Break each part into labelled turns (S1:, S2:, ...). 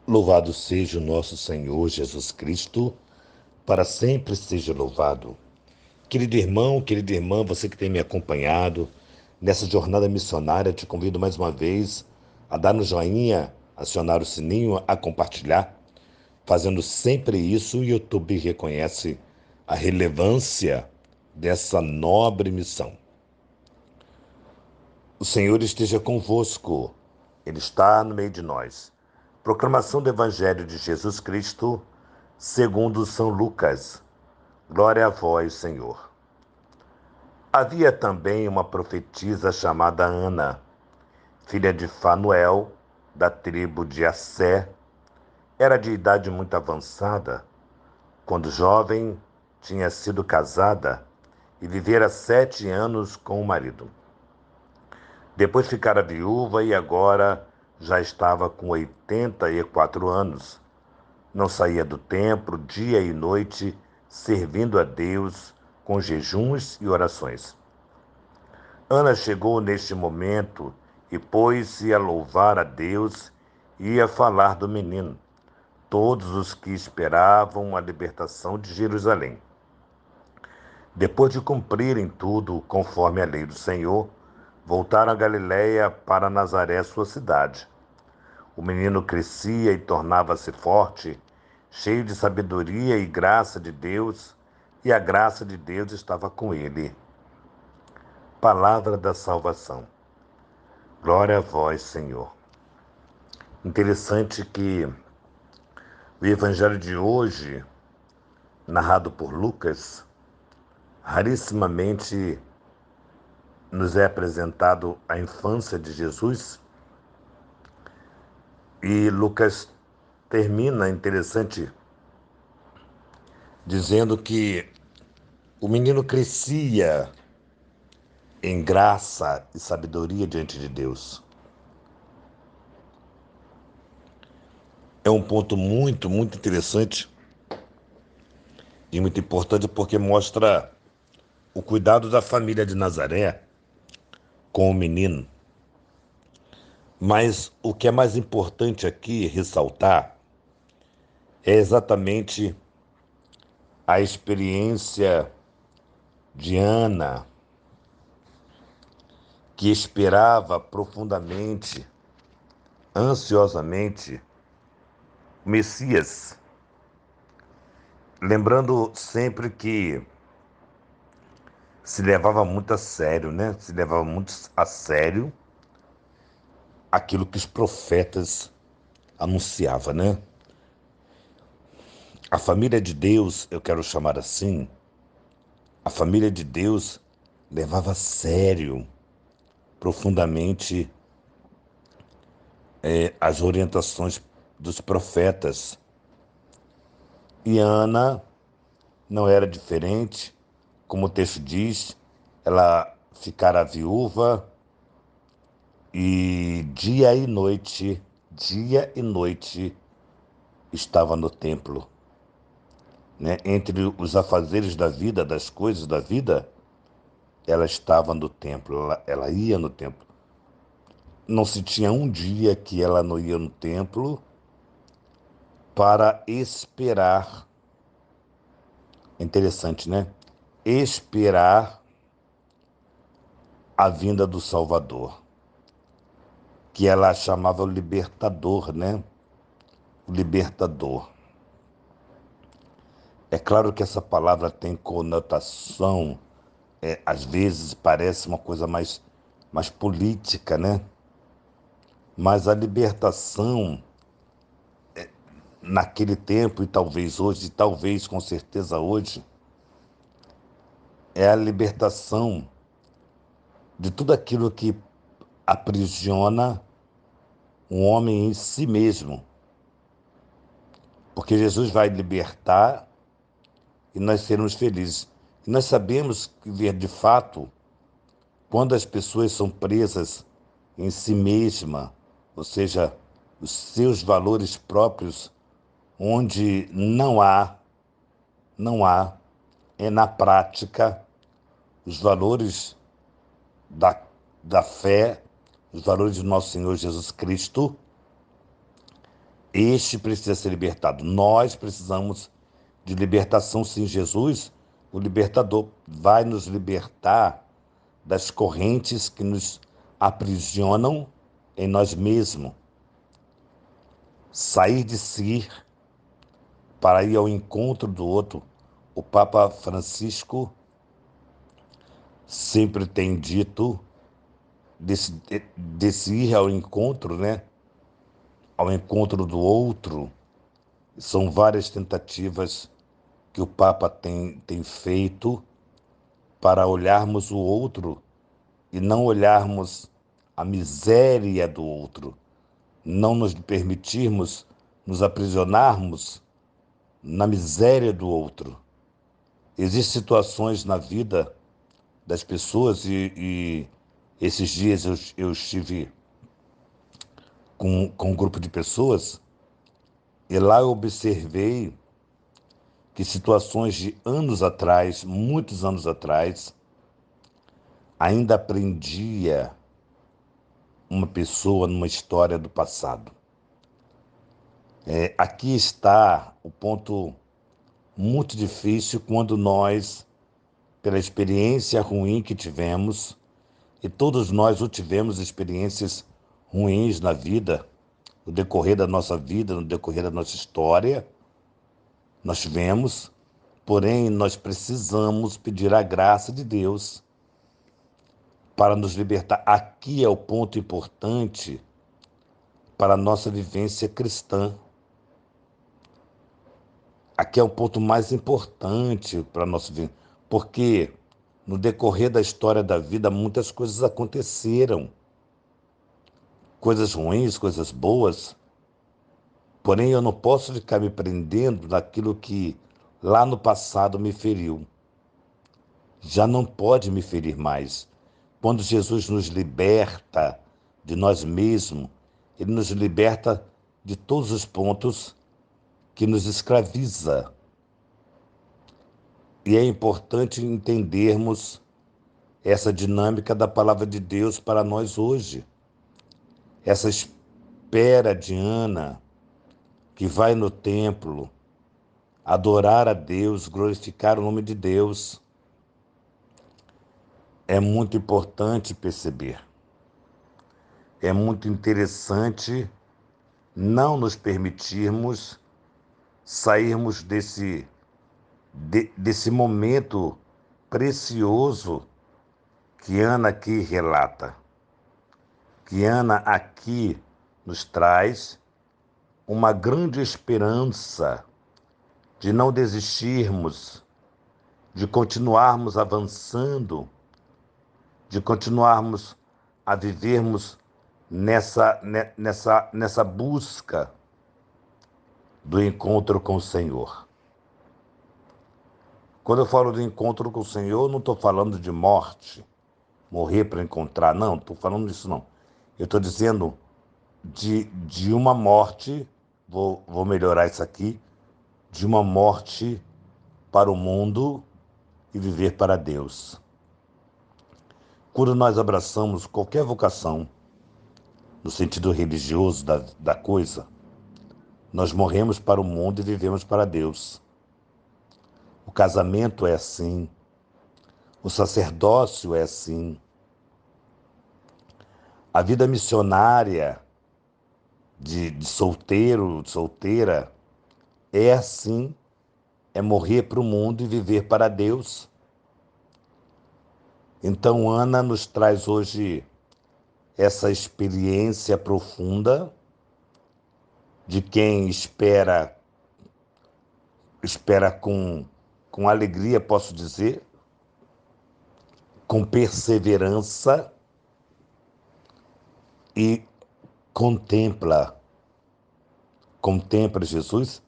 S1: Louvado seja o nosso Senhor Jesus Cristo, para sempre seja louvado. Querido irmão, querida irmã, você que tem me acompanhado nessa jornada missionária, te convido mais uma vez a dar no joinha, acionar o sininho, a compartilhar. Fazendo sempre isso, o YouTube reconhece a relevância dessa nobre missão. O Senhor esteja convosco, Ele está no meio de nós. Proclamação do Evangelho de Jesus Cristo, segundo São Lucas. Glória a vós, Senhor. Havia também uma profetisa chamada Ana, filha de Fanuel, da tribo de Assé. Era de idade muito avançada. Quando jovem, tinha sido casada e vivera 7 anos com o marido. Depois ficara viúva e agora já estava com 84 anos. Não saía do templo dia e noite, servindo a Deus com jejuns e orações. Ana chegou neste momento e pôs-se a louvar a Deus e a falar do menino, todos os que esperavam a libertação de Jerusalém. Depois de cumprirem tudo conforme a lei do Senhor, voltaram a Galiléia para Nazaré, sua cidade. O menino crescia e tornava-se forte, cheio de sabedoria e graça de Deus, e a graça de Deus estava com ele. Palavra da salvação. Glória a vós, Senhor. Interessante que o evangelho de hoje, narrado por Lucas, rarissimamente nos é apresentado a infância de Jesus, e Lucas termina, interessante, dizendo que o menino crescia em graça e sabedoria diante de Deus. É um ponto muito, muito interessante e muito importante porque mostra o cuidado da família de Nazaré com o menino. Mas o que é mais importante aqui ressaltar é exatamente a experiência de Ana, que esperava profundamente, ansiosamente, o Messias, lembrando sempre que se levava muito a sério, né? Se levava muito a sério aquilo que os profetas anunciavam, né? A família de Deus, eu quero chamar assim, a família de Deus levava a sério, profundamente, as orientações dos profetas. E Ana não era diferente, como o texto diz, ela ficara viúva e dia e noite estava no templo, né? Entre os afazeres da vida, das coisas da vida, ela estava no templo, ela ia no templo. Não se tinha um dia que ela não ia no templo para esperar. Interessante, né? Esperar a vinda do Salvador, que ela chamava o libertador, né? O libertador. É claro que essa palavra tem conotação, às vezes parece uma coisa mais política, né? Mas a libertação, naquele tempo e talvez hoje, e talvez com certeza hoje, é a libertação de tudo aquilo que aprisiona um homem em si mesmo. Porque Jesus vai libertar e nós seremos felizes. E nós sabemos que, de fato, quando as pessoas são presas em si mesma, ou seja, os seus valores próprios, onde não há, na prática, os valores da, da fé, os valores do nosso Senhor Jesus Cristo, Este precisa ser libertado. Nós precisamos de libertação, sim. Jesus, o libertador, vai nos libertar das correntes que nos aprisionam em nós mesmos. Sair de si para ir ao encontro do outro. O Papa Francisco sempre tem dito desse ir ao encontro, né? Ao encontro do outro. São várias tentativas que o Papa tem feito para olharmos o outro e não olharmos a miséria do outro, não nos permitirmos nos aprisionarmos na miséria do outro. Existem situações na vida das pessoas e esses dias eu estive com um grupo de pessoas e lá eu observei que situações de anos atrás, muitos anos atrás, ainda prendia uma pessoa numa história do passado. Aqui está o ponto muito difícil quando nós, pela experiência ruim que tivemos, e todos nós tivemos experiências ruins na vida, no decorrer da nossa vida, no decorrer da nossa história, nós tivemos, porém nós precisamos pedir a graça de Deus para nos libertar. Aqui é o ponto importante para a nossa vivência cristã. Aqui é o ponto mais importante para a nossa vida, porque no decorrer da história da vida muitas coisas aconteceram, coisas ruins, coisas boas, porém eu não posso ficar me prendendo naquilo que lá no passado me feriu. Já não pode me ferir mais. Quando Jesus nos liberta de nós mesmos, Ele nos liberta de todos os pontos que nos escraviza. E é importante entendermos essa dinâmica da palavra de Deus para nós hoje. Essa espera de Ana, que vai no templo adorar a Deus, glorificar o nome de Deus, é muito importante perceber. É muito interessante não nos permitirmos sairmos desse momento precioso que Ana aqui relata, que Ana aqui nos traz uma grande esperança de não desistirmos, de continuarmos avançando, de continuarmos a vivermos nessa busca do encontro com o Senhor. Quando eu falo do encontro com o Senhor, não estou falando de morte, morrer para encontrar, não, estou falando disso não. Eu estou dizendo de uma morte, vou melhorar isso aqui, de uma morte para o mundo e viver para Deus. Quando nós abraçamos qualquer vocação, no sentido religioso da coisa, nós morremos para o mundo e vivemos para Deus. O casamento é assim, o sacerdócio é assim, a vida missionária de solteiro, de solteira, é assim, é morrer para o mundo e viver para Deus. Então, Ana nos traz hoje essa experiência profunda de quem espera com alegria, posso dizer, com perseverança e contempla Jesus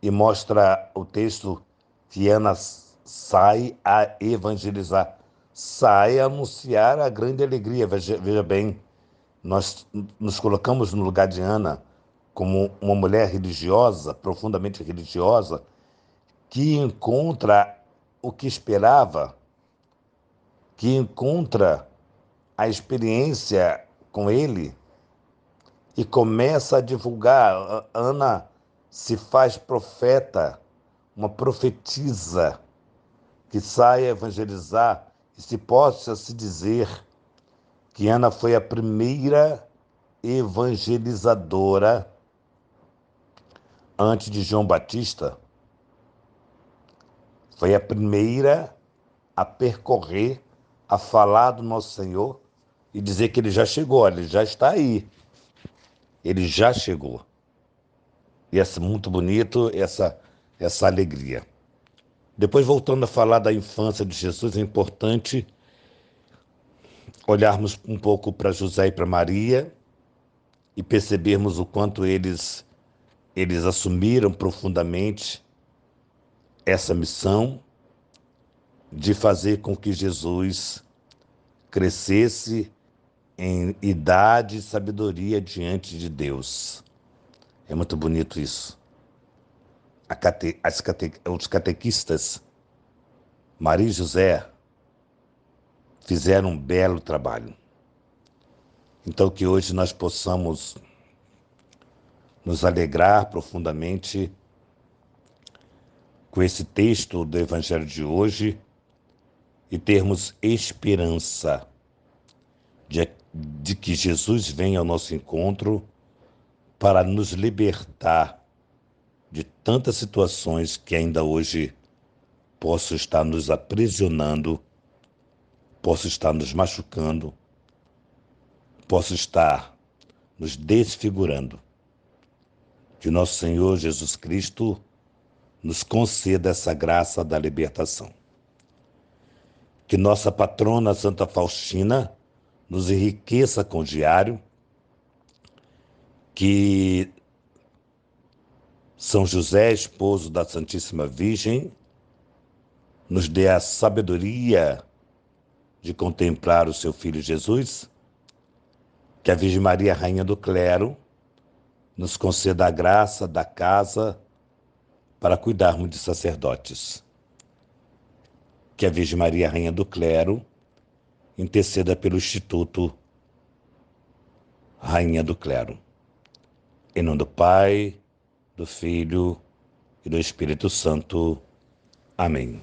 S1: e mostra o texto que Ana sai a evangelizar, sai a anunciar a grande alegria. Veja bem, nós nos colocamos no lugar de Ana como uma mulher religiosa, profundamente religiosa, que encontra o que esperava, que encontra a experiência com ele e começa a divulgar. Ana se faz profeta, uma profetisa que sai a evangelizar, e se possa se dizer que Ana foi a primeira evangelizadora antes de João Batista, foi a primeira a percorrer, a falar do nosso Senhor e dizer que ele já chegou, ele já está aí, ele já chegou. E é muito bonito essa alegria. Depois, voltando a falar da infância de Jesus, é importante olharmos um pouco para José e para Maria e percebermos o quanto eles assumiram profundamente essa missão de fazer com que Jesus crescesse em idade e sabedoria diante de Deus. É muito bonito isso. Os catequistas, Maria e José, fizeram um belo trabalho. Então, que hoje nós possamos nos alegrar profundamente com esse texto do Evangelho de hoje e termos esperança de que Jesus venha ao nosso encontro para nos libertar de tantas situações que ainda hoje possam estar nos aprisionando, possam estar nos machucando, possam estar nos desfigurando. Que nosso Senhor Jesus Cristo nos conceda essa graça da libertação. Que nossa patrona Santa Faustina nos enriqueça com o diário, que São José, esposo da Santíssima Virgem, nos dê a sabedoria de contemplar o seu Filho Jesus, que a Virgem Maria, Rainha do Clero, nos conceda a graça da casa para cuidarmos de sacerdotes. Que a Virgem Maria, Rainha do Clero, interceda pelo Instituto Rainha do Clero. Em nome do Pai, do Filho e do Espírito Santo. Amém.